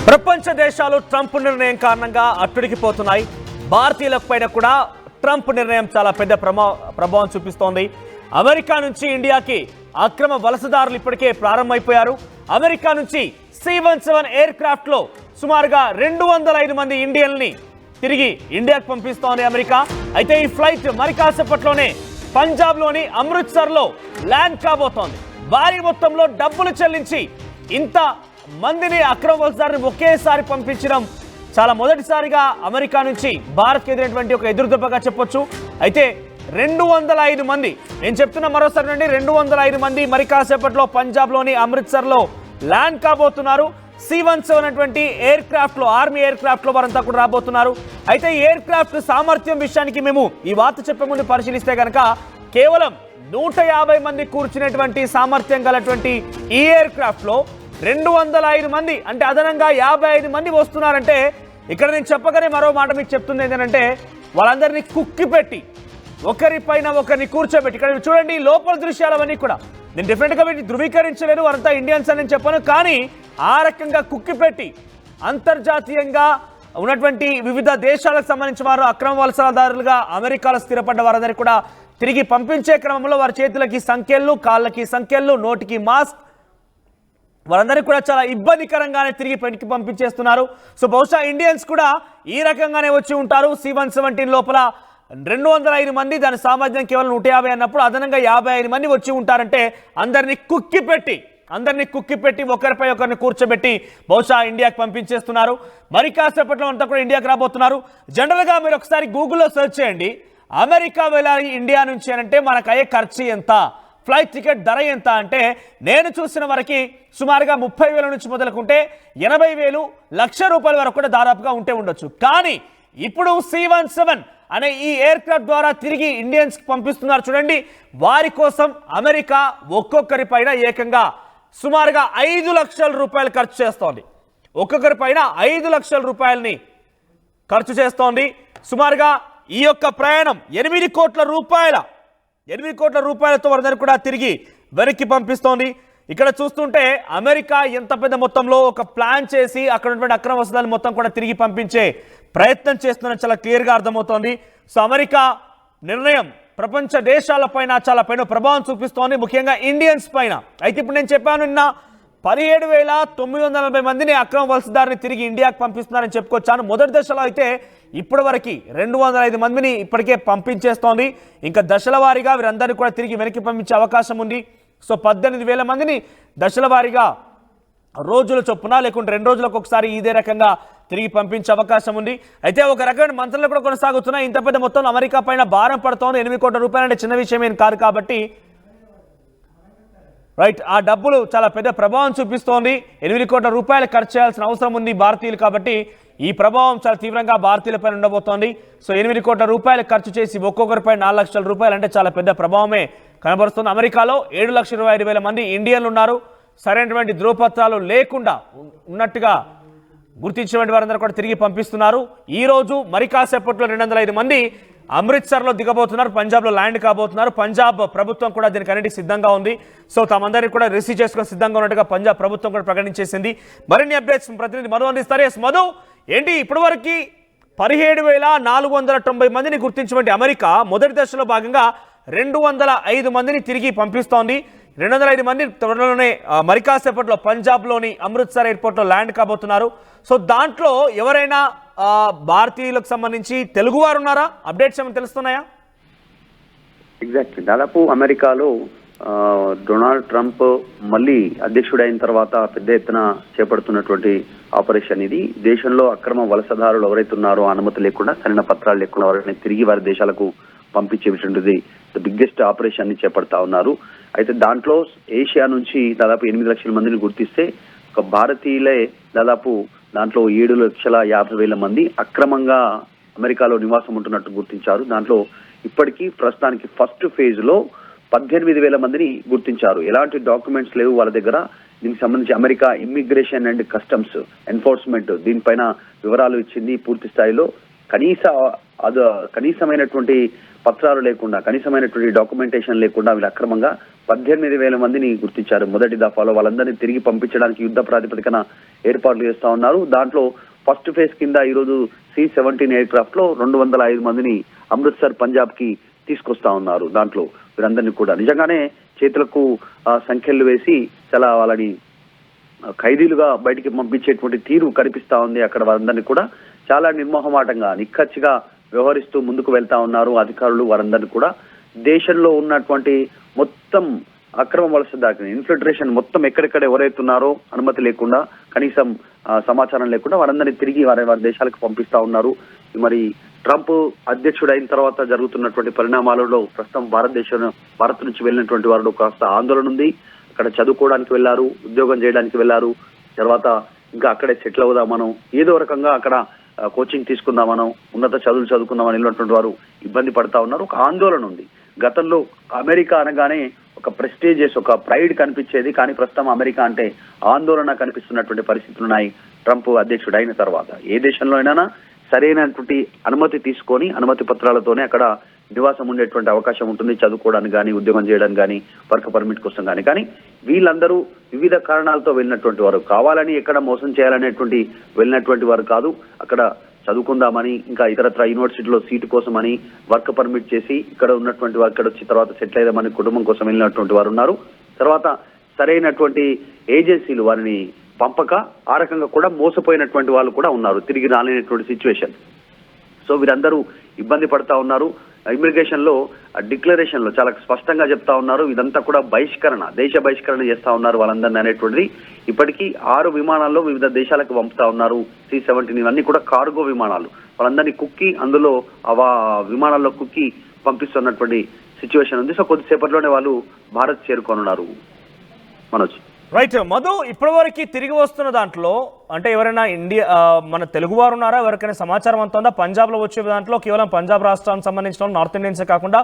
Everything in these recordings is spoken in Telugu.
ప్రపంచ దేశాలు ట్రంప్ నిర్ణయం కారణంగా అట్టుడికిపోతున్నాయి. భారతీయులకు పైన కూడా ట్రంప్ నిర్ణయం చాలా పెద్ద ప్రభావం చూపిస్తోంది. అమెరికా నుంచి ఇండియాకి అక్రమ వలసదారులు ఇప్పటికే ప్రారంభమైపోయారు. అమెరికా నుంచి C-17 ఎయిర్ క్రాఫ్ట్ లో సుమారుగా 205 మంది ఇండియన్ని తిరిగి ఇండియాకు పంపిస్తోంది అమెరికా. అయితే ఈ ఫ్లైట్ మరి కాసేపట్లోనే పంజాబ్ లోని అమృత్సర్ లో ల్యాండ్ కాబోతోంది. భారీ మొత్తంలో డబ్బులు చెల్లించి ఇంత మందిని అక్రమ వలసదారుని ఒకేసారి పంపించడం చాలా మొదటిసారిగా అమెరికా నుంచి భారత్కి ఎదురైనటువంటి ఒక ఎదురుదెబ్బగా చెప్పొచ్చు. అయితే 205 మంది, నేను చెప్తున్నా మరోసారి నుండి 205 మంది మరి కాసేపట్లో పంజాబ్లోని అమృత్సర్లో ల్యాండ్ కాబోతున్నారు. C-17 అనేటువంటి ఎయిర్ క్రాఫ్ట్ లో, ఆర్మీ ఎయిర్ క్రాఫ్ట్ లో వారంతా కూడా రాబోతున్నారు. అయితే ఎయిర్ క్రాఫ్ట్ సామర్థ్యం విషయానికి మేము ఈ వార్త చెప్పే ముందు పరిశీలిస్తే కనుక కేవలం 150 మంది కూర్చునేటువంటి సామర్థ్యం గలటువంటి ఈ ఎయిర్ క్రాఫ్ట్ లో 205 మంది అంటే అదనంగా 55 మంది వస్తున్నారంటే ఇక్కడ నేను చెప్పగానే మరో మాట మీకు చెప్తుంది ఏంటంటే వాళ్ళందరినీ కుక్కి పెట్టి ఒకరిపైన ఒకరిని కూర్చోబెట్టి, ఇక్కడ చూడండి లోపల దృశ్యాలు అవన్నీ కూడా నేను డెఫినెట్గా వీటిని ధృవీకరించలేను, వారంతా ఇండియన్స్ అని చెప్పాను, కానీ ఆ రకంగా కుక్కి పెట్టి అంతర్జాతీయంగా ఉన్నటువంటి వివిధ దేశాలకు సంబంధించిన వారు అక్రమ వలసదారులుగా అమెరికాలో స్థిరపడ్డ వారందరికీ కూడా తిరిగి పంపించే క్రమంలో వారి చేతులకి సంఖ్యలు, కాళ్ళకి సంఖ్యలు, నోటికి మాస్క్, వారందరికీ కూడా చాలా ఇబ్బందికరంగానే తిరిగి పెట్టి పంపించేస్తున్నారు. సో బహుశా ఇండియన్స్ కూడా ఈ రకంగానే వచ్చి ఉంటారు. C-17 లోపల 205 మంది, దాని సామర్థ్యం కేవలం 150 అన్నప్పుడు అదనంగా 55 మంది వచ్చి ఉంటారంటే అందరినీ కుక్కి పెట్టి ఒకరిపై ఒకరిని కూర్చోబెట్టి బహుశా ఇండియాకి పంపించేస్తున్నారు. మరి కాసేపట్లో అంతా కూడా ఇండియాకి రాబోతున్నారు. జనరల్గా మీరు ఒకసారి గూగుల్లో సెర్చ్ చేయండి, అమెరికా వెళ్ళాలి ఇండియా నుంచి అంటే మనకు అయ్యే ఖర్చు ఎంత, ఫ్లైట్ టికెట్ ధర ఎంత అంటే నేను చూసిన వరకు సుమారుగా 30,000 నుంచి మొదలుకుంటే 80,000, ₹1,00,000 వరకు కూడా దాదాపుగా ఉంటే ఉండొచ్చు. కానీ ఇప్పుడు C-17 అనే ఈ ఎయిర్ క్రాఫ్ట్ ద్వారా తిరిగి ఇండియన్స్ పంపిస్తున్నారు చూడండి. వారి కోసం అమెరికా ఒక్కొక్కరి పైన ఏకంగా సుమారుగా ₹5,00,000 ఖర్చు చేస్తోంది. ఒక్కొక్కరి పైన ₹5,00,000 ఖర్చు చేస్తోంది. సుమారుగా ఈ యొక్క ప్రయాణం 8 కోట్ల రూపాయలతో వారందరూ కూడా తిరిగి వెనక్కి పంపిస్తోంది. ఇక్కడ చూస్తుంటే అమెరికా ఎంత పెద్ద మొత్తంలో ఒక ప్లాన్ చేసి అక్కడ ఉన్నటువంటి అక్రమ వసతులను మొత్తం కూడా తిరిగి పంపించే ప్రయత్నం చేస్తున్న చాలా క్లియర్గా అర్థమవుతోంది. సో అమెరికా నిర్ణయం ప్రపంచ దేశాలపైన చాలా ప్రభావం చూపిస్తోంది, ముఖ్యంగా ఇండియన్స్ పైన. అయితే ఇప్పుడు నేను చెప్పాను, నిన్న 17,940 మందిని అక్రమ వలసదారుని తిరిగి ఇండియాకి పంపిస్తున్నారని చెప్పుకొచ్చాను. మొదటి దశలో అయితే ఇప్పటి వరకు 205 మందిని ఇప్పటికే పంపించేస్తోంది. ఇంకా దశల వారీగా వీరందరినీ కూడా తిరిగి వెనక్కి పంపించే అవకాశం ఉంది. సో 18,000 మందిని దశల వారీగా రోజుల చొప్పున లేకుంటే 2 రోజులకు ఒకసారి ఇదే రకంగా తిరిగి పంపించే అవకాశం ఉంది. అయితే ఒక రకమైన మంత్రాలు కూడా కొనసాగుతున్నాయి. ఇంత పెద్ద మొత్తంలో అమెరికా పైన భారం పడుతోంది. 8 కోట్ల రూపాయలు అంటే చిన్న విషయం ఏం కాదు కాబట్టి రైట్, ఆ డబ్బులు చాలా పెద్ద ప్రభావం చూపిస్తోంది. 8 కోట్ల రూపాయలు ఖర్చు చేయాల్సిన అవసరం ఉంది భారతీయులు కాబట్టి ఈ ప్రభావం చాలా తీవ్రంగా భారతీయులపై ఉండబోతోంది. సో 8 కోట్ల రూపాయలు ఖర్చు చేసి ఒక్కొక్కరిపై ₹4,00,000 అంటే చాలా పెద్ద ప్రభావమే కనబరుస్తుంది. అమెరికాలో 7,25,000 మంది ఇండియన్లు ఉన్నారు. సరైనటువంటి ధృవపత్రాలు లేకుండా ఉన్నట్టుగా గుర్తించినటువంటి వారందరూ కూడా తిరిగి పంపిస్తున్నారు. ఈ రోజు మరి కాసేపట్లో 205 మంది అమృత్సర్లో దిగబోతున్నారు, పంజాబ్లో ల్యాండ్ కాబోతున్నారు. పంజాబ్ ప్రభుత్వం కూడా దీనికి అన్నిటికీ సిద్ధంగా ఉంది. సో తమందరినీ కూడా రిసీవ్ చేసుకుని సిద్ధంగా ఉన్నట్టుగా పంజాబ్ ప్రభుత్వం కూడా ప్రకటించేసింది. మరిన్ని అప్డేట్స్ ప్రతినిధి మధు అందిస్తారు. ఎస్ మధు, ఏంటి ఇప్పటివరకు 17,490 మందిని గుర్తించినటువంటి అమెరికా మొదటి దశలో భాగంగా 205 మందిని తిరిగి పంపిస్తోంది. 205 మంది త్వరలోనే మరి కాసేపట్లో పంజాబ్లోని అమృత్సర్ ఎయిర్పోర్ట్లో ల్యాండ్ కాబోతున్నారు. సో దాంట్లో ఎవరైనా భారతీయులకు సంబంధించి తెలుగు వారు ఉన్నారా? అప్డేట్స్ ఏమైనా తెలుస్తున్నాయా? ఎగ్జాక్ట్లీ, దాదాపు అమెరికాలో డొనాల్డ్ ట్రంప్ మళ్ళీ అధ్యక్షుడైన తర్వాత పెద్ద ఎత్తున చేపడుతున్నటువంటి ఆపరేషన్ ఇది. దేశంలో అక్రమ వలసదారులు ఎవరైతే ఉన్నారో అనుమతి లేకుండా, సరైన పత్రాలు లేకుండా వారిని తిరిగి వారి దేశాలకు పంపించేటువంటిది ద బిగ్గెస్ట్ ఆపరేషన్ ని చేపడతా ఉన్నారు. అయితే దాంట్లో ఏషియా నుంచి దాదాపు 8 లక్షల మందిని గుర్తిస్తే ఒక భారతీయులే దాదాపు దాంట్లో 7,50,000 మంది అక్రమంగా అమెరికాలో నివాసం ఉంటున్నట్టు గుర్తించారు. దాంట్లో ఇప్పటికీ ప్రస్తుతానికి ఫస్ట్ ఫేజ్ లో 18,000 మందిని గుర్తించారు. ఎలాంటి డాక్యుమెంట్స్ లేవు వాళ్ళ దగ్గర. దీనికి సంబంధించి America immigration and customs enforcement దీనిపైన వివరాలు ఇచ్చింది. పూర్తి స్థాయిలో కనీసమైనటువంటి పత్రాలు లేకుండా, కనీసమైనటువంటి డాక్యుమెంటేషన్ లేకుండా వీళ్ళు అక్రమంగా 18,000 మందిని గుర్తించారు. మొదటి దఫాలో వాళ్ళందరినీ తిరిగి పంపించడానికి యుద్ధ ప్రాతిపదికన ఏర్పాట్లు చేస్తా ఉన్నారు. దాంట్లో ఫస్ట్ ఫేజ్ కింద ఈరోజు C-17 ఎయిర్ క్రాఫ్ట్ లో 205 మందిని అమృత్సర్ పంజాబ్ కి తీసుకొస్తా ఉన్నారు. దాంట్లో వీరందరినీ కూడా నిజంగానే చేతులకు సంఖ్యలు వేసి చాలా వాళ్ళని ఖైదీలుగా బయటికి పంపించేటువంటి తీరు కనిపిస్తా ఉంది. అక్కడ వారందరినీ కూడా చాలా నిర్మోహమాటంగా నిక్కచ్చిగా వ్యవహరిస్తూ ముందుకు వెళ్తా ఉన్నారు అధికారులు. వారందరినీ కూడా దేశంలో ఉన్నటువంటి మొత్తం అక్రమ వలసదారులు ఇన్ఫిల్ట్రేషన్ మొత్తం ఎక్కడెక్కడ ఎవరైతున్నారో అనుమతి లేకుండా కనీసం సమాచారం లేకుండా వారందరినీ తిరిగి వారి దేశాలకు పంపిస్తా ఉన్నారు. మరి ట్రంప్ అధ్యక్షుడు అయిన తర్వాత జరుగుతున్నటువంటి పరిణామాలలో ప్రస్తుతం భారత్ నుంచి వెళ్ళినటువంటి వారు కాస్త ఆందోళన ఉంది. అక్కడ చదువుకోవడానికి వెళ్ళారు, ఉద్యోగం చేయడానికి వెళ్ళారు, తర్వాత ఇంకా అక్కడే సెటిల్ అవుదాం మనం, ఏదో రకంగా అక్కడ కోచింగ్ తీసుకుందాం మనం, ఉన్నత చదువులు చదువుకుందామని వెళ్ళినటువంటి వారు ఇబ్బంది పడతా ఉన్నారు. ఒక ఆందోళన ఉంది. గతంలో అమెరికా అనగానే ఒక ప్రెస్టీజియస్ ఒక ప్రైడ్ కనిపించేది, కానీ ప్రస్తుతం అమెరికా అంటే ఆందోళన కనిపిస్తున్నటువంటి పరిస్థితులు ఉన్నాయి ట్రంప్ అధ్యక్షుడు అయిన తర్వాత. ఏ దేశంలో అయినా సరైనటువంటి అనుమతి తీసుకొని అనుమతి పత్రాలతోనే అక్కడ నివాసం ఉండేటువంటి అవకాశం ఉంటుంది, చదువుకోవడానికి కానీ ఉద్యోగం చేయడానికి కానీ వర్క్ పర్మిట్ కోసం కానీ వీళ్ళందరూ వివిధ కారణాలతో వెళ్ళినటువంటి వారు, కావాలని ఎక్కడ మోసం చేయాలనేటువంటి వెళ్ళినటువంటి వారు కాదు. అక్కడ చదువుకుందామని, ఇంకా ఇతరత్ర యూనివర్సిటీలో సీటు కోసమని వర్క్ పర్మిట్ చేసి ఇక్కడ ఉన్నటువంటి వారు ఇక్కడ వచ్చిన తర్వాత సెటిల్ అయ్యామని కుటుంబం కోసం వెళ్ళినటువంటి వారు ఉన్నారు. తర్వాత సరైనటువంటి ఏజెన్సీలు వారిని పంపక ఆ రకంగా కూడా మోసపోయినటువంటి వాళ్ళు కూడా ఉన్నారు, తిరిగి రాలేనటువంటి సిచ్యువేషన్. సో వీరందరూ ఇబ్బంది పడతా ఉన్నారు. ఇమిగ్రేషన్ లో డిక్లరేషన్ లో చాలా స్పష్టంగా చెప్తా ఉన్నారు, ఇదంతా కూడా బహిష్కరణ, దేశ బహిష్కరణ చేస్తా ఉన్నారు వాళ్ళందరినీ అనేటువంటిది. ఇప్పటికీ 6 విమానాల్లో వివిధ దేశాలకు పంపుతా ఉన్నారు. C-17 ఇవన్నీ కూడా కార్గో విమానాలు, వాళ్ళందరినీ కుక్కి అందులో విమానాల్లో కుక్కి పంపిస్తున్నటువంటి సిచ్యువేషన్ ఉంది. సో కొద్దిసేపట్లోనే వాళ్ళు భారత్ చేరుకోనున్నారు. మనోజ్. రైట్ మధు, ఇప్పటివరకు తిరిగి వస్తున్న దాంట్లో అంటే ఎవరైనా మన తెలుగు వారు ఉన్నారా, ఎవరికైనా సమాచారం అంత ఉందా? పంజాబ్లో వచ్చే దాంట్లో కేవలం పంజాబ్ రాష్ట్రానికి సంబంధించిన నార్త్ ఇండియన్సే కాకుండా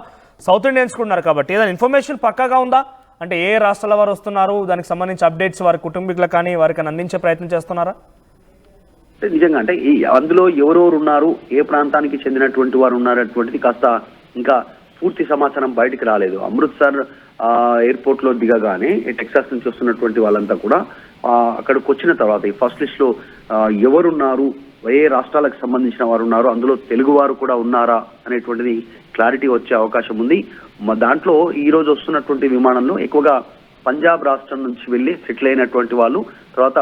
సౌత్ ఇండియన్స్ కూడా ఉన్నారు కాబట్టి ఏదైనా ఇన్ఫర్మేషన్ పక్కాగా ఉందా? అంటే ఏ రాష్ట్రాల వారు వస్తున్నారు, దానికి సంబంధించి అప్డేట్స్ వారి కుటుంబీకులకు కానీ వారికి అందించే ప్రయత్నం చేస్తున్నారా? నిజంగా అంటే అందులో ఎవరెవరు ఉన్నారు, ఏ ప్రాంతానికి చెందినటువంటి వారు ఉన్నారటువంటిది కాస్త ఇంకా పూర్తి సమాచారం బయటికి రాలేదు. అమృత్సర్ ఎయిర్పోర్ట్ లో దిగగానే టెక్సాస్ నుంచి వస్తున్నటువంటి వాళ్ళంతా కూడా అక్కడికి వచ్చిన తర్వాత ఈ ఫస్ట్ లిస్ట్ లో ఎవరున్నారు, ఏ రాష్ట్రాలకు సంబంధించిన వారు ఉన్నారు, అందులో తెలుగు వారు కూడా ఉన్నారా అనేటువంటిది క్లారిటీ వచ్చే అవకాశం ఉంది. దాంట్లో ఈ రోజు వస్తున్నటువంటి విమానంలో ఎక్కువగా పంజాబ్ రాష్ట్రం నుంచి వెళ్ళి సెటిల్ అయినటువంటి వాళ్ళు, తర్వాత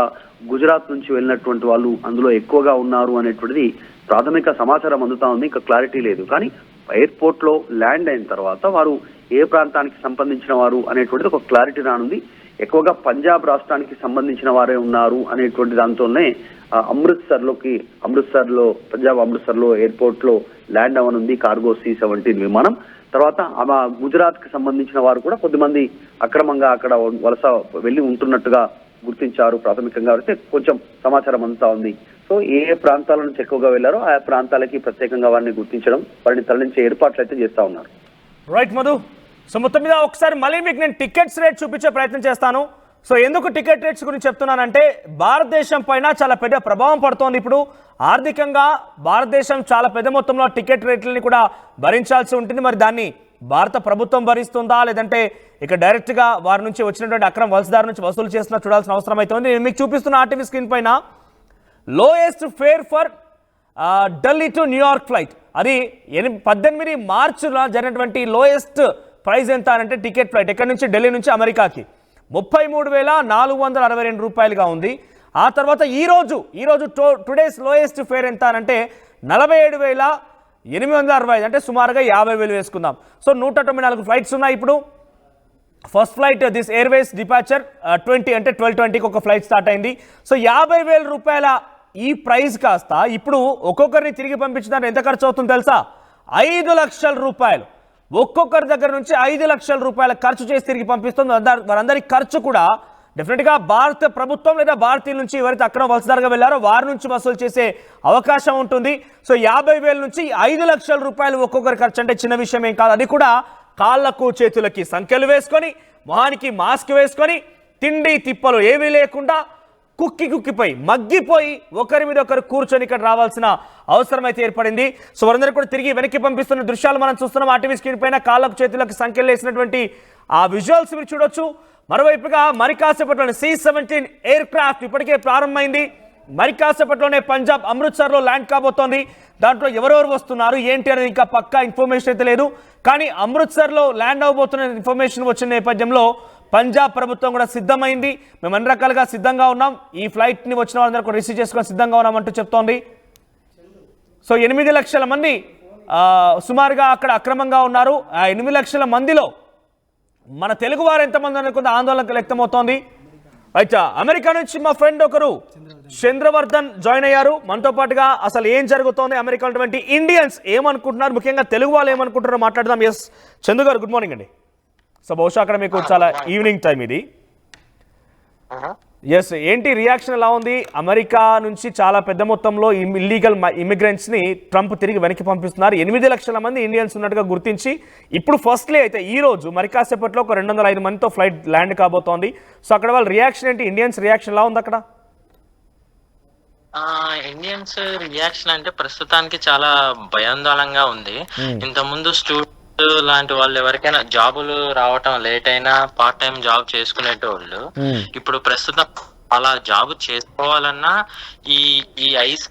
గుజరాత్ నుంచి వెళ్ళినటువంటి వాళ్ళు అందులో ఎక్కువగా ఉన్నారు అనేటువంటిది ప్రాథమిక సమాచారం అందుతా ఉంది. ఇంకా క్లారిటీ లేదు. కానీ ఎయిర్పోర్ట్ లో ల్యాండ్ అయిన తర్వాత వారు ఏ ప్రాంతానికి సంబంధించిన వారు అనేటువంటిది ఒక క్లారిటీ రానుంది. ఎక్కువగా పంజాబ్ రాష్ట్రానికి సంబంధించిన వారే ఉన్నారు అనేటువంటి దాంతోనే అమృత్సర్ లో ఎయిర్పోర్ట్ లో ల్యాండ్ అవనుంది కార్గో C-17 విమానం. తర్వాత గుజరాత్ కి సంబంధించిన వారు కూడా కొద్దిమంది అక్రమంగా అక్కడ వలస వెళ్లి ఉంటున్నట్టుగా గుర్తించారు ప్రాథమికంగా. అయితే కొంచెం సమాచారం అంతా ఉంది. సో ఏ ప్రాంతాల నుంచి ఎక్కువగా వెళ్లారో ఆ ప్రాంతాలకి ప్రత్యేకంగా వారిని గుర్తించడం, వారిని తరలించే ఏర్పాట్లు అయితే చేస్తా ఉన్నారు. రైట్ మధు, సో మొత్తం మీద ఒకసారి మళ్ళీ మీకు నేను టికెట్స్ రేట్ చూపించే ప్రయత్నం చేస్తాను. సో ఎందుకు టికెట్ రేట్స్ గురించి చెప్తున్నానంటే భారతదేశం పైన చాలా పెద్ద ప్రభావం పడుతోంది. ఇప్పుడు ఆర్థికంగా భారతదేశం చాలా పెద్ద మొత్తంలో టికెట్ రేట్లని కూడా భరించాల్సి ఉంటుంది. మరి దాన్ని భారత ప్రభుత్వం భరిస్తుందా, లేదంటే ఇక డైరెక్ట్గా వారి నుంచి వచ్చినటువంటి అక్రమ వలసదారు నుంచి వసూలు చేస్తున్నా చూడాల్సిన అవసరం అయితే ఉంది. నేను మీకు చూపిస్తున్న ఆర్టీవీ స్క్రీన్ పైన lowest fair for Delhi to New York flight, అది 18 మార్చిలో జరిగినటువంటి లోయెస్ట్ ప్రైస్ ఎంత అంటే టికెట్ ఫ్లైట్ ఎక్కడి నుంచి ఢిల్లీ నుంచి అమెరికాకి 33,462 రూపాయలుగా ఉంది. ఆ తర్వాత ఈరోజు టుడేస్ లోయెస్ట్ ఫేర్ ఎంత అంటే 47,865, అంటే సుమారుగా 50,000 వేసుకుందాం. సో 194 ఫ్లైట్స్ ఉన్నాయి. ఇప్పుడు first flight this Airways departure 20 అంటే 12:20కి ఒక ఫ్లైట్ స్టార్ట్ అయింది. సో 50,000 రూపాయల ఈ ప్రైస్ కాస్త ఇప్పుడు ఒక్కొక్కరిని తిరిగి పంపించడానికి ఎంత ఖర్చు అవుతుందో తెలుసా? 5 లక్షల రూపాయలు. ఒక్కొక్కరి దగ్గర నుంచి 5 లక్షల రూపాయల ఖర్చు చేసి తిరిగి పంపిస్తుంది. వారందరి ఖర్చు కూడా డెఫినెట్గా భారత ప్రభుత్వం లేదా భారతీయుల నుంచి ఎవరైతే అక్రమ వలసదారుగా వెళ్ళారో వారి నుంచి వసూలు చేసే అవకాశం ఉంటుంది. సో 50,000 నుంచి 5 లక్షల రూపాయలు ఒక్కొక్కరి ఖర్చు అంటే చిన్న విషయం ఏం కాదు. అది కూడా కాళ్లకు చేతులకి సంఖ్యలు వేసుకొని, మొహానికి మాస్క్ వేసుకొని, తిండి తిప్పలు ఏమీ లేకుండా కుక్కిపోయి మగ్గిపోయి ఒకరి మీద ఒకరు కూర్చొని ఇక్కడ రావాల్సిన అవసరం అయితే ఏర్పడింది. సో వారందరూ కూడా తిరిగి వెనక్కి పంపిస్తున్న దృశ్యాలు మనం చూస్తున్నాం ఆర్టీవీ స్క్రీన్ పైన. కాళ్లకు చేతులకు సంఖ్యలు వేసినటువంటి ఆ విజువల్స్ మీరు చూడొచ్చు. మరోవైపుగా మరి కాసేపట్లోనే C-17 ఎయిర్ క్రాఫ్ట్ ఇప్పటికే ప్రారంభమైంది. మరి కాసేపట్లోనే పంజాబ్ అమృత్సర్లో ల్యాండ్ కాబోతోంది. దాంట్లో ఎవరెవరు వస్తున్నారు ఏంటి అనేది ఇంకా పక్కా ఇన్ఫర్మేషన్ అయితే లేదు. కానీ అమృత్సర్లో ల్యాండ్ అవబోతున్న ఇన్ఫర్మేషన్ వచ్చిన నేపథ్యంలో పంజాబ్ ప్రభుత్వం కూడా సిద్ధమైంది. మేము అన్ని రకాలుగా సిద్ధంగా ఉన్నాం, ఈ ఫ్లైట్ని వచ్చిన వాళ్ళందరూ కూడా రిసీవ్ చేసుకొని సిద్ధంగా ఉన్నామంటూ చెప్తోంది. సో 8 లక్షల మంది సుమారుగా అక్కడ అక్రమంగా ఉన్నారు. ఆ 8 లక్షల మందిలో మన తెలుగు వారు ఎంతమంది అనుకుంటే ఆందోళన వ్యక్తమవుతోంది. అయితే అమెరికా నుంచి మా ఫ్రెండ్ ఒకరు చంద్రవర్ధన్ జాయిన్ అయ్యారు మనతో పాటుగా. అసలు ఏం జరుగుతోంది, అమెరికా ఉన్నటువంటి ఇండియన్స్ ఏమనుకుంటున్నారు, ముఖ్యంగా తెలుగు వాళ్ళు ఏమనుకుంటున్నారో మాట్లాడదాం. ఎస్ చందు గారు, గుడ్ మార్నింగ్ అండి. సో బహుశా అక్కడ మీకు చాలా ఈవినింగ్ టైం ఇది. ఎస్, ఏంటి రియాక్షన్ ఎలా ఉంది? అమెరికా నుంచి చాలా పెద్ద మొత్తంలో ఇల్లీగల్ ఇమిగ్రెంట్స్ని ట్రంప్ తిరిగి వెనక్కి పంపిస్తున్నారు. 8 లక్షల మంది ఇండియన్స్ ఉన్నట్టుగా గుర్తించి ఇప్పుడు ఫస్ట్లీ అయితే ఈ రోజు మరి కాసేపట్లో ఒక 205 మందితో ఫ్లైట్ ల్యాండ్ కాబోతోంది. సో అక్కడ వాళ్ళ రియాక్షన్ ఏంటి, ఇండియన్స్ రియాక్షన్ ఎలా ఉంది అక్కడ? ఇండియన్స్ రియాక్షన్ అంటే ప్రస్తుతానికి చాలా భయాందోళనగా ఉంది. ఇంతకుముందు స్టూడెంట్ లాంటి వాళ్ళు ఎవరికైనా జాబులు రావటం లేట్ అయినా పార్ట్ టైం జాబ్ చేసుకునేటోళ్ళు ఇప్పుడు ప్రస్తుతం అలా జాబ్ చేసుకోవాలన్నా ఈ ఐస్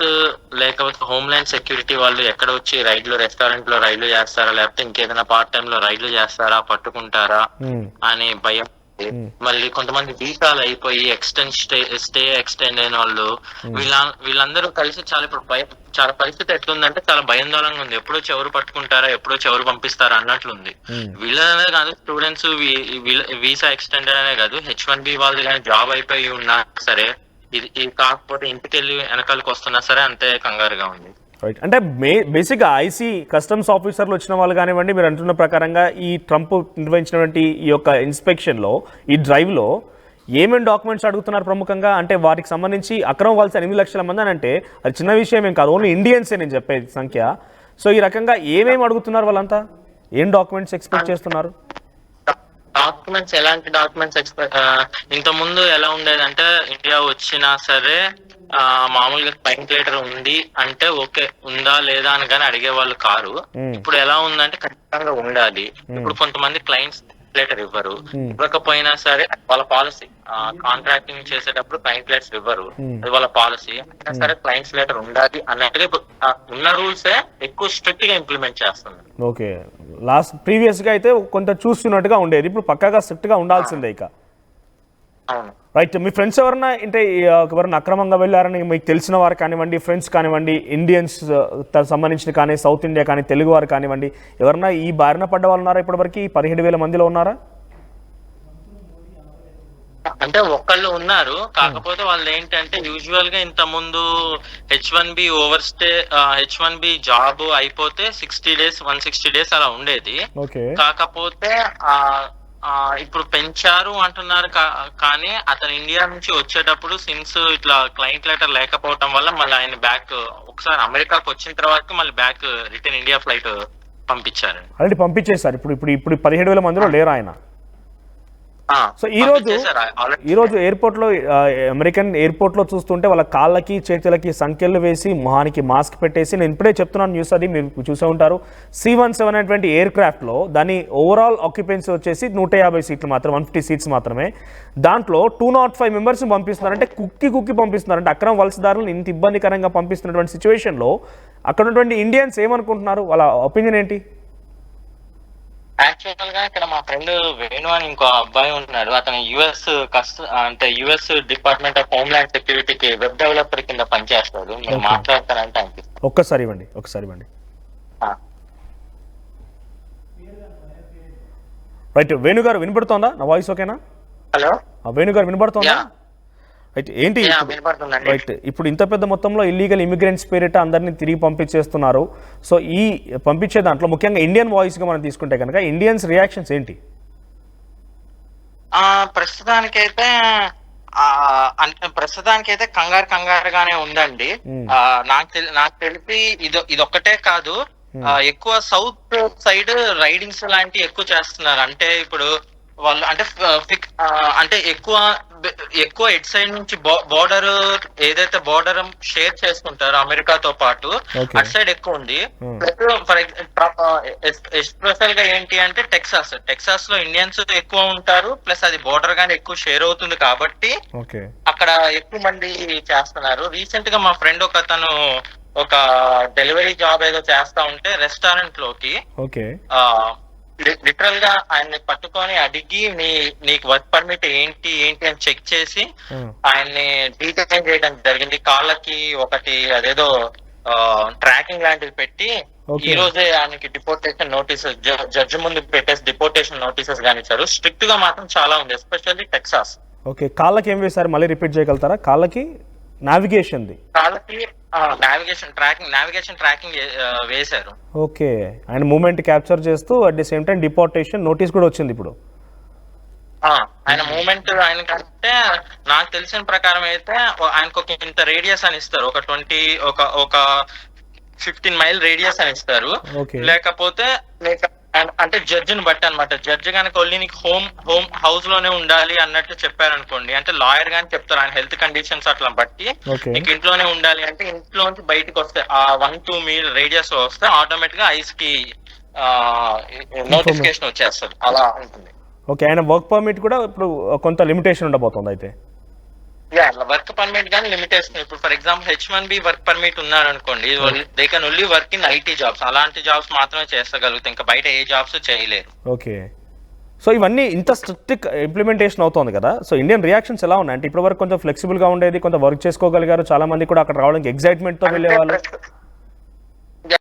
లేకపోతే హోమ్లాండ్ సెక్యూరిటీ వాళ్ళు ఎక్కడ వచ్చి రైడ్లు రెస్టారెంట్ లో రైడ్లు చేస్తారా లేకపోతే ఇంకేదైనా పార్ట్ టైం లో రైడ్లు చేస్తారా పట్టుకుంటారా అనే భయం. మళ్ళీ కొంతమంది వీసాలు అయిపోయి స్టే ఎక్స్టెండ్ అయిన వాళ్ళు వీళ్ళందరూ కలిసి చాలా ఇప్పుడు చాలా పరిస్థితి ఎట్లుందంటే చాలా భయాందోళనగా ఉంది. ఎప్పుడో ఎవరు పట్టుకుంటారా ఎప్పుడో ఎవరు పంపిస్తారా అన్నట్లుంది. వీళ్ళనే కాదు స్టూడెంట్స్ వీసా ఎక్స్టెండెడ్ అనే కాదు H1B వాళ్ళు కానీ జాబ్ అయిపోయి ఉన్నా సరే ఇది కాకపోతే ఇంటికి వెళ్ళి వెనకాలకు వస్తున్నా సరే అంతే కంగారుగా ఉంది. రైట్, అంటే బేసిక్గా ఐసీ కస్టమ్స్ ఆఫీసర్లు వచ్చిన వాళ్ళు కానివ్వండి, మీరు అంటున్న ప్రకారంగా ఈ ట్రంప్ నిర్వహించినటువంటి ఈ యొక్క ఇన్స్పెక్షన్లో ఈ డ్రైవ్లో ఏమేమి డాక్యుమెంట్స్ అడుగుతున్నారు ప్రముఖంగా? అంటే వాటికి సంబంధించి అక్రమం వలస 8 లక్షల మంది అని అంటే అది చిన్న విషయం ఏం కాదు, ఓన్లీ ఇండియన్సే నేను చెప్పేది సంఖ్య. సో ఈ రకంగా ఏమేమి అడుగుతున్నారు వాళ్ళంతా, ఏం డాక్యుమెంట్స్ ఎక్స్పెక్ట్ చేస్తున్నారు? డాక్యుమెంట్స్ ఎలాంటి డాక్యుమెంట్స్ ఇంత ముందు ఎలా ఉండేదంటే ఇండియా వచ్చినా సరే మామూలుగా క్లయింట్ లెటర్ ఉంది అంటే ఓకే ఉందా లేదా అని కానీ అడిగే వాళ్ళు కారు. ఇప్పుడు ఎలా ఉందంటే ఖచ్చితంగా ఉండాలి. ఇప్పుడు కొంతమంది క్లయింట్స్ లెటర్ ఇవ్వరు, ఇవ్వకపోయినా సరే వాళ్ళ పాలసీ. కాంట్రాక్టింగ్ చేసేటప్పుడు క్లయింట్ లెటర్స్ ఇవ్వరు, అది వాళ్ళ పాలసీ. అయినా సరే క్లయింట్స్ లెటర్ ఉండాలి అన్నట్టుగా ఉన్న రూల్సే ఎక్కువ స్ట్రిక్ట్ గా ఇంప్లిమెంట్ చేస్తున్నారు. ఓకే, ప్రీవియస్ గా అయితే కొంత చూస్తున్నట్టుగా ఉండేది, ఇప్పుడు పక్కాగా స్ట్రిక్ట్ గా ఉండాల్సిందే ఇక. రైట్, మీ ఫ్రెండ్స్ ఎవరన్నా అంటే ఎవరైనా అక్రమంగా వెళ్ళారని మీకు తెలిసిన వారు కానివ్వండి, ఫ్రెండ్స్ కానివ్వండి, ఇండియన్స్ సంబంధించిన కానీ సౌత్ ఇండియా కానీ తెలుగు వారు కానివ్వండి, ఎవరన్నా ఈ బారిన పడ్డ వాళ్ళు ఉన్నారా ఇప్పటివరకు? 17,000 మందిలో ఉన్నారా? అంటే ఒకళ్ళు ఉన్నారు, కాకపోతే వాళ్ళు ఏంటంటే యూజువల్ గా ఇంత ముందు H1B ఓవర్స్టే H1B జాబ్ అయిపోతే 160 డేస్ అలా ఉండేది. కాకపోతే ఇప్పుడు పెంచారు అంటున్నారు. కానీ అతను ఇండియా నుంచి వచ్చేటప్పుడు సిన్స్ ఇట్లా క్లయింట్ లెటర్ లేకపోవటం వల్ల మళ్ళీ ఆయన బ్యాక్ ఒకసారి అమెరికాకు వచ్చిన తర్వాత మళ్ళీ బ్యాక్ రిటర్న్ ఇండియా ఫ్లైట్ పంపించారు. ఆల్రెడీ పంపించేశారు. ఇప్పుడు 17,000 మందిలో లేరు ఆయన. సో ఈ రోజు ఎయిర్పోర్ట్లో అమెరికన్ ఎయిర్పోర్ట్లో చూస్తుంటే వాళ్ళ కాళ్ళకి చేతులకి సంఖ్యలు వేసి మొహానికి మాస్క్ పెట్టేసి, నేను ఇప్పుడే చెప్తున్నాను న్యూస్, అది మీరు చూసే ఉంటారు, C-17 అనేటువంటి ఎయిర్ క్రాఫ్ట్లో దాని ఓవరాల్ ఆక్యుపెన్సీ వచ్చేసి 150 సీట్లు మాత్రం, 150 సీట్స్ మాత్రమే. దాంట్లో 205 మెంబర్స్ని పంపిస్తున్నారు. అంటే కుక్కి పంపిస్తున్నారు. అంటే అక్రమ వలసదారులను ఇంత ఇబ్బందికరంగా పంపిస్తున్నటువంటి సిచ్యువేషన్లో అక్కడ ఉన్నటువంటి ఇండియన్స్ ఏమనుకుంటున్నారు, వాళ్ళ ఒపీనియన్ ఏంటి? యాక్చువల్ గా ఇక్కడ మా ఫ్రెండ్ వేణు అని ఇంకో అబ్బాయి ఉన్నాడు. అతను యుఎస్ డిపార్ట్మెంట్ ఆఫ్ హోమ్లాండ్ సెక్యూరిటీకి వెబ్ డెవలపర్ కింద పనిచేస్తాడు. మీరు మాట్లాడతారంటే అనిపిస్తుంది. ఒకసారి ఇవ్వండి. రైట్, వేణు గారు వినపడుతోందా నా వాయిస్? ఓకేనా? హలో వేణు గారు వినపడుతోందా? రైట్, ఏంటి రైట్, ఇప్పుడు ఇంత పెద్ద మొత్తంలో ఇల్లీగల్ ఇమిగ్రెంట్స్ పేరిట అందరినీ తిరిగి పంపించేస్తున్నారు. సో ఈ పంపించే దాంట్లో ముఖ్యంగా ఇండియన్ వాయిస్గా మనం తీసుకుంటే కనుక ఇండియన్స్ రియాక్షన్స్ ఏంటి? ప్రస్తుతానికైతే కంగారుగానే ఉందండి. నాకు తెలిసి ఇదొక్కటే కాదు, ఎక్కువ సౌత్ సైడ్ రైడింగ్స్ లాంటివి ఎక్కువ చేస్తున్నారు. అంటే ఇప్పుడు వాళ్ళు అంటే ఎక్కువ ఎక్కువ ఎట్ సైడ్ నుంచి బోర్డర్ ఏదైతే బోర్డర్ షేర్ చేసుకుంటారో అమెరికాతో పాటు Okay. అటు సైడ్ ఎక్కువ ఉంది. ఫర్ ఎస్పెషల్ గా ఏంటి అంటే టెక్సాస్ లో ఇండియన్స్ ఎక్కువ ఉంటారు, ప్లస్ అది బోర్డర్ గానీ ఎక్కువ షేర్ అవుతుంది కాబట్టి ఓకే అక్కడ ఎక్కువ మంది చేస్తున్నారు. రీసెంట్ గా మా ఫ్రెండ్ ఒక అతను ఒక డెలివరీ జాబ్ ఏదో చేస్తా ఉంటే రెస్టారెంట్ లోకి ఓకే లిటరల్ గా ఆయన్ని పట్టుకొని అడిగి నీకు వర్క్ పర్మిట్ ఏంటి అని చెక్ చేసి ఆయన్ని డీటెయిన్ చేయడం జరిగింది. కాళ్ళకి ఒకటి అదేదో ట్రాకింగ్ లాంటివి పెట్టి ఈ రోజే ఆయనకి డిపోర్టేషన్ నోటీసెస్ జడ్జి ముందు పెట్టేసి డిపోర్టేషన్ నోటీసెస్ గాని ఇచ్చారు. స్ట్రిక్ట్ గా మాత్రం చాలా ఉంది, ఎస్పెషల్లీ టెక్సాస్. ఓకే కాళ్ళకి ఏం వేశారు, మళ్ళీ రిపీట్ చేయగలుగుతారా? కాళ్ళకి నావిగేషన్ది, కాళ్ళకి నావిగేషన్ ట్రాకింగ్ వేశారు. ఓకే ఆయన మూమెంట్ క్యాప్చర్ చేస్తూ at the same time deportation notice కూడా వచ్చింది ఇప్పుడు. ఆయన మూమెంట్ ఆయనకంటే నాకు తెలిసిన ప్రకారం అయితే ఆయనకు ఒక ఇంత రేడియస్ అని ఇస్తారు, ఒక 15 మైల్ రేడియస్ అని ఇస్తారు. లేకపోతే అంటే జడ్జిని బట్టి అనమాట. జడ్జి కనుక వెళ్ళి నీకు హోమ్ హౌస్ లోనే ఉండాలి అన్నట్టు చెప్పారనుకోండి, అంటే లాయర్ గాని చెప్తారు ఆయన హెల్త్ కండిషన్స్ అట్లా బట్టి నీకు ఇంట్లోనే ఉండాలి అంటే ఇంట్లోంచి బయటకు వస్తే ఆ 1-2 మీల్ రేడియస్ వస్తే ఆటోమేటిక్ గా ఐస్ కి నోటిఫికేషన్ వచ్చేస్తుంది, అలా ఉంటుంది. ఓకే ఆయన వర్క్ పర్మిట్ కూడా ఇప్పుడు కొంత లిమిటేషన్ ఉండబోతుంది అయితే. వర్క్ పర్మిట్ గానీ లిమిటేషన్. ఇప్పుడు for example H1B work permit ఉన్నారనుకోండి, they can only work in IT jobs, అలాంటి జాబ్స్ మాత్రమే చేస్తగలుగుతాయి, ఇంకా బయట ఏ జాబ్స్ చేయలేరు. ఓకే సో ఇవన్నీ ఇంత స్ట్రిక్ట్ ఇంప్లిమెంటేషన్ అవుతుంది కదా, సో ఇండియన్ రియాక్షన్స్ ఎలా ఉన్నాయి? అంటే ఇప్పటి వరకు కొంచెం ఫ్లెక్సిబుల్ గా ఉండేది, కొంత వర్క్ చేసుకోగలిగారు, చాలా మంది కూడా అక్కడ రావడానికి ఎక్సైట్మెంట్ తో వెళ్ళే వాళ్ళు.